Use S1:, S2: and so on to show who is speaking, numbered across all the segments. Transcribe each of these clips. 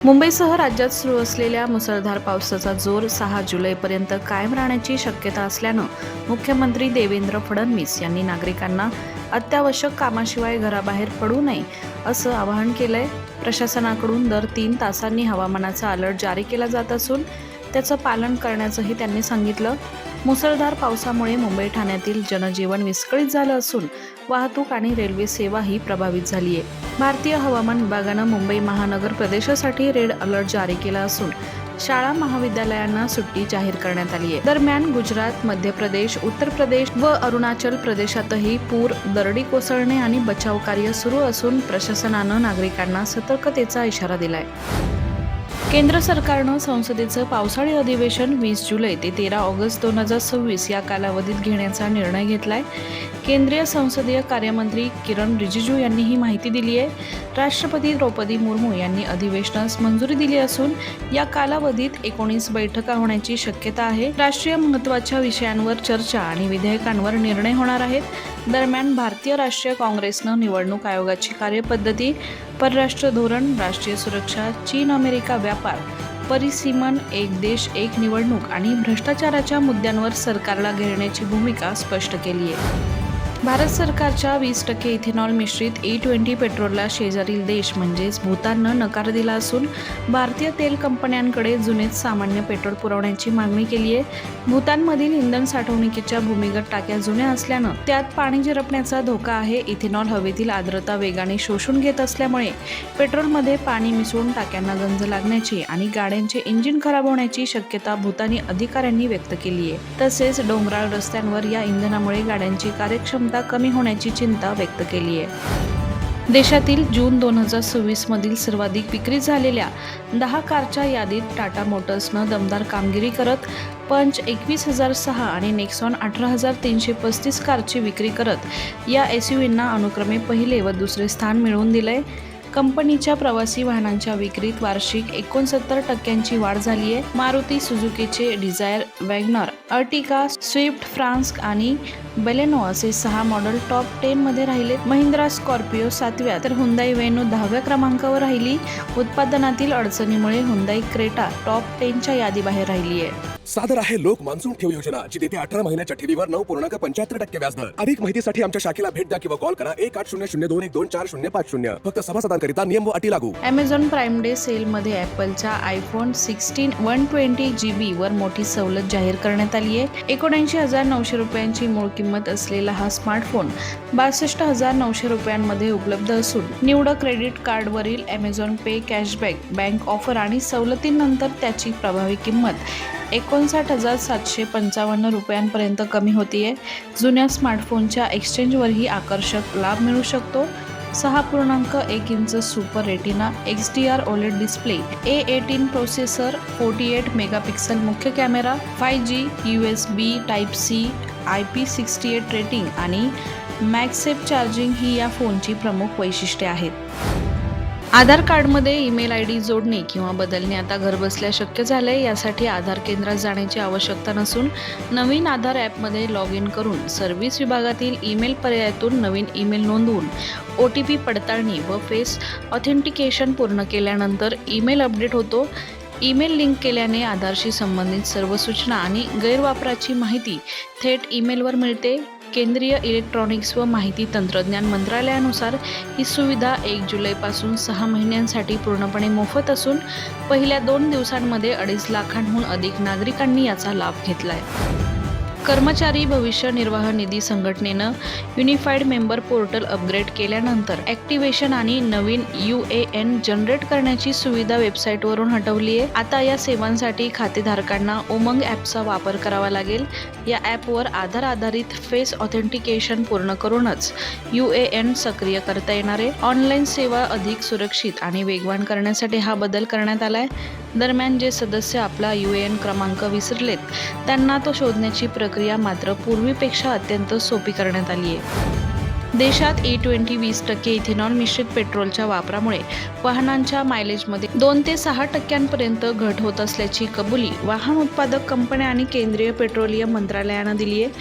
S1: मुंबईसह राज्यात सुरू असलेल्या मुसळधार पावसाचा जोर 6 जुलैपर्यंत कायम राहण्याची शक्यता असल्यानं मुख्यमंत्री देवेंद्र फडणवीस यांनी नागरिकांना अत्यावश्यक कामाशिवाय घराबाहेर पडू नये असं आवाहन केलंय. प्रशासनाकडून दर 3 तासांनी हवामानाचा अलर्ट जारी केला जात असून त्याचं पालन करण्याचंही त्यांनी सांगितलं. मुसळधार पावसामुळे मुंबई ठाण्यातील जनजीवन विस्कळीत झालं असून वाहतूक आणि रेल्वे सेवाही प्रभावित झाली आहे. भारतीय हवामान विभागानं मुंबई महानगर प्रदेशासाठी रेड अलर्ट जारी केला असून शाळा महाविद्यालयांना सुट्टी जाहीर करण्यात आली आहे. दरम्यान गुजरात, मध्य प्रदेश, उत्तर प्रदेश व अरुणाचल प्रदेशातही पूर, दरडी कोसळणे आणि बचाव कार्य सुरू असून प्रशासनानं नागरिकांना सतर्कतेचा इशारा दिलाय. केंद्र सरकारनं संसदेचं पावसाळी अधिवेशन 20 जुलै ते 13 ऑगस्ट 2026 या कालावधीत घेण्याचा निर्णय घेतलाय. केंद्रीय संसदीय कार्यमंत्री किरण रिजिजू यांनी ही माहिती दिली आहे. राष्ट्रपती द्रौपदी मुर्मू यांनी अधिवेशनास मंजुरी दिली असून या कालावधीत 19 बैठका होण्याची शक्यता आहे. राष्ट्रीय महत्त्वाच्या विषयांवर चर्चा आणि विधेयकांवर निर्णय होणार आहेत. दरम्यान भारतीय राष्ट्रीय काँग्रेसनं निवडणूक आयोगाची कार्यपद्धती, परराष्ट्र धोरण, राष्ट्रीय सुरक्षा, चीन-अमेरिका व्यापार, परिसीमन, एक देश एक निवडणूक आणि भ्रष्टाचाराच्या मुद्द्यांवर सरकारला घेरण्याची भूमिका स्पष्ट केली आहे. भारत सरकारच्या 20% इथेनॉल मिश्रित E20 पेट्रोलला शेजारील देश म्हणजेच भूताननं नकार दिला असून भारतीय तेल कंपन्यांकडे जुनेच सामान्य पेट्रोल पुरवण्याची मागणी केली आहे. भूतानमधील इंधन साठवणुकीच्या भूमिगत टाक्या जुन्या असल्यानं त्यात पाणी झिरपण्याचा धोका आहे. इथेनॉल हवेतील आर्द्रता वेगाने शोषून घेत असल्यामुळे पेट्रोलमध्ये पाणी मिसळून टाक्यांना गंज लागण्याची आणि गाड्यांचे इंजिन खराब होण्याची शक्यता भूतानी अधिकाऱ्यांनी व्यक्त केली आहे. तसेच डोंगराळ रस्त्यांवर या इंधनामुळे गाड्यांची कार्यक्षमता कमी होण्याची चिंता व्यक्त केली आहे. देशातील जून 2026 मधील सर्वाधिक विक्री झालेल्या 10 कारच्या यादीत टाटा मोटर्सनं दमदार कामगिरी करत पंच 21,006 आणि नेक्सॉन 18,335 कारची विक्री करत या SUVंना अनुक्रमे पहिले व दुसरे स्थान मिळवून दिलंय. कंपनीच्या प्रवासी वाहनांच्या विक्रीत वार्षिक 69% वाढ झाली आहे. मारुती सुझुकीचे Dzire, WagonR, Ertiga, Swift, Fronx आणि बेलेनो असे 6 मॉडेल टॉप 10 मध्ये राहिले. महिंद्रा स्कॉर्पिओ 7व्या तर हुंदाई वेनो 10व्या क्रमांकावर राहिली. उत्पादनातील अडचणीमुळे हुंदाई क्रेटा टॉप 10च्या यादीबाहेर राहिली आहे.
S2: सादर आहे लोक मान्सून ठेव योजना, जी देते 18 महिन्याच्या ठेवीवर 9.75% व्याजदर. अधिक माहितीसाठी आमच्या शाखेला भेट द्या किंवा कॉल करा 180021240550. फक्त सभासदांकरिता नियम व अटी लागू.
S1: Amazon प्राईम डे सेलमध्ये ॲपलच्या आयफोन 16 120GB वर मोठी सवलत जाहीर करण्यात आली आहे. 79,900 रुपयांची मूळ किंमत असलेला हा स्मार्टफोन 62,900 रुपयांमध्ये उपलब्ध असून निवडक क्रेडिट कार्डवरील Amazon पे, कॅशबॅक, बँक ऑफर आणि सवलतींनंतर त्याची प्रभावी किंमत 59,755 रुपयांपर्यंत कमी होतीये. जुन्या स्मार्टफोनच्या एक्सचेंजवरही आकर्षक लाभ मिळू शकतो. 6.1 inch super retina XDR OLED display, A18 processor, 48 megapixel मुख्य camera, 5G, USB Type-C, IP68 rating आणि मॅगसेफ चार्जिंग ही या फोनची प्रमुख वैशिष्ट्ये आहेत. आधार कार्डमध्ये ईमेल ID जोडणे किंवा बदलणे आता घरबसल्या शक्य झालंय. यासाठी आधार केंद्रात जाण्याची आवश्यकता नसून नवीन आधार ॲपमध्ये लॉग इन करून सर्व्हिस विभागातील ईमेल पर्यायातून नवीन ईमेल नोंदवून OTP पडताळणी व फेस ऑथेंटिकेशन पूर्ण केल्यानंतर ईमेल अपडेट होतो. ईमेल लिंक केल्याने आधारशी संबंधित सर्व सूचना आणि गैरवापराची माहिती थेट ईमेलवर मिळते. केंद्रीय इलेक्ट्रॉनिक्स व माहिती तंत्रज्ञान मंत्रालयानुसार ही सुविधा 1 जुलैपासून 6 महिन्यांसाठी पूर्णपणे मोफत असून पहिल्या 2 दिवसांमध्ये 2.5 लाखांहून अधिक नागरिकांनी याचा लाभ घेतलाय. कर्मचारी भविष्य निर्वाह निधी संघटनेनं युनिफाईड मेंबर पोर्टल अपग्रेड केल्यानंतर ॲक्टिव्हेशन आणि नवीन UAN जनरेट करण्याची सुविधा वेबसाईटवरून हटवली आहे. आता या सेवांसाठी खातेधारकांना उमंग ॲपचा वापर करावा लागेल. या ॲपवर आधार आधारित फेस ऑथेंटिकेशन पूर्ण करूनच UAN सक्रिय करता येणार आहे. ऑनलाईन सेवा अधिक सुरक्षित आणि वेगवान करण्यासाठी हा बदल करण्यात आलाय. दरम्यान जे सदस्य आपला UAN क्रमांक विसरलेत त्यांना तो शोधण्याची प्रक्रिया मात्र पूर्वीपेक्षा अत्यंत सोपी करण्यात आली आहे. देशात E20 20% इथेनॉल मिश्रित पेट्रोलच्या वापरामुळे वाहनांच्या मायलेजमध्ये 2 ते 6% घट होत असल्याची कबुली वाहन उत्पादक कंपन्या आणि केंद्रीय पेट्रोलियम मंत्रालयानं दिली आहे.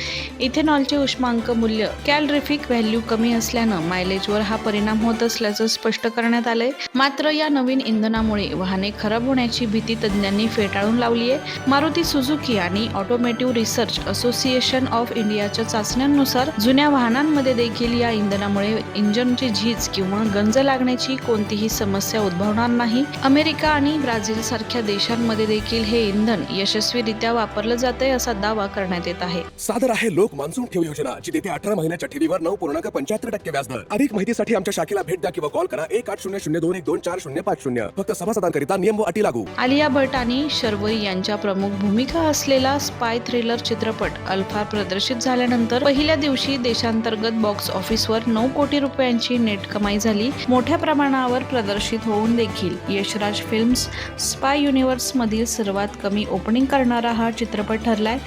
S1: इथेनॉलचे उष्मांक मूल्य कॅलरिफिक व्हॅल्यू कमी असल्यानं मायलेजवर हा परिणाम होत असल्याचं स्पष्ट करण्यात आलंय. मात्र या नवीन इंधनामुळे वाहने खराब होण्याची भीती तज्ज्ञांनी फेटाळून लावली आहे. मारुती सुझुकी आणि ऑटोमोटिव्ह रिसर्च असोसिएशन ऑफ इंडियाच्या चाचण्यांनुसार जुन्या वाहनांमध्ये देखील या इंधनामुळे इंजिनची झीज किंवा गंज लागण्याची कोणतीही समस्या उद्भवणार नाही. अमेरिका आणि ब्राझील सारख्या देशांमध्ये देखील हे इंधन यशस्वीरित्या वापरलं जातंय असा दावा करण्यात येत आहे.
S2: सादर आहे लोक मान्सून ठेव योजना, जी देते 18 महिन्याच्या ठेवीवर 9.75% व्याजदर. अधिक माहितीसाठी आमच्या शाखेला भेट द्या किंवा कॉल करा 180021240550. फक्त सभासदांकरिता नियम व अटी लागू.
S1: आलिया भट आणि शर्वरी यांच्या प्रमुख भूमिका असलेला स्पाय थ्रिलर चित्रपट अल्फा प्रदर्शित झाल्यानंतर पहिल्या दिवशी देशांतर्गत बॉक्स ऑफिसवर 9 कोटी रुपयांची नेट कमाई झाली. मोठ्या प्रमाणावर प्रदर्शित होऊन देखील यशराज फिल्म्स स्पाय युनिव्हर्स मधील सर्वात कमी ओपनिंग करणारा हा चित्रपट ठरलाय.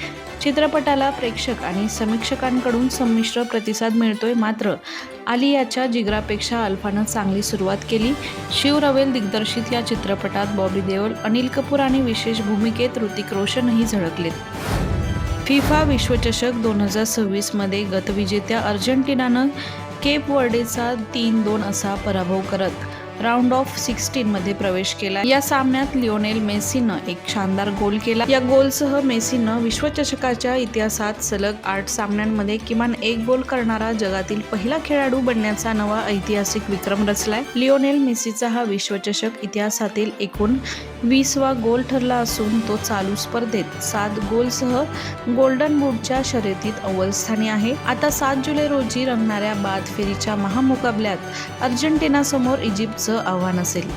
S1: चित्रपटाला प्रेक्षक आणि समीक्षकांकडून संमिश्र प्रतिसाद मिळतोय. मात्र आलियाच्या जिगरापेक्षा अल्फानं चांगली सुरुवात केली. शिव रवेल दिग्दर्शित या चित्रपटात बॉबी देओल, अनिल कपूर आणि विशेष भूमिकेत ऋतिक रोशनही झळकलेत. फिफा विश्वचषक 2026 मध्ये गतविजेत्या अर्जेंटिनानं केप वर्डेचा 3-2 असा पराभव करत राऊंड ऑफ 16 मध्ये प्रवेश केला. या सामन्यात लिओनेल मेसीनं एक शानदार गोल केला. या गोलसह मेसीनं विश्वचषकाच्या इतिहासात सलग 8 सामन्यांमध्ये किमान 1 गोल करणारा जगातील पहिला खेळाडू बनण्याचा नवा ऐतिहासिक विक्रम रचलाय. लिओनेल मेसीचा हा विश्वचषक इतिहासातील एकूण 20वा गोल ठरला असून तो चालू स्पर्धेत 7 गोलसह गोल्डन बूटच्या शर्यतीत अव्वल स्थानी आहे. आता 7 जुलै रोजी रंगणाऱ्या बाद फेरीच्या महामुकाबल्यात अर्जेंटिनासमोर इजिप्तचं आव्हान असेल.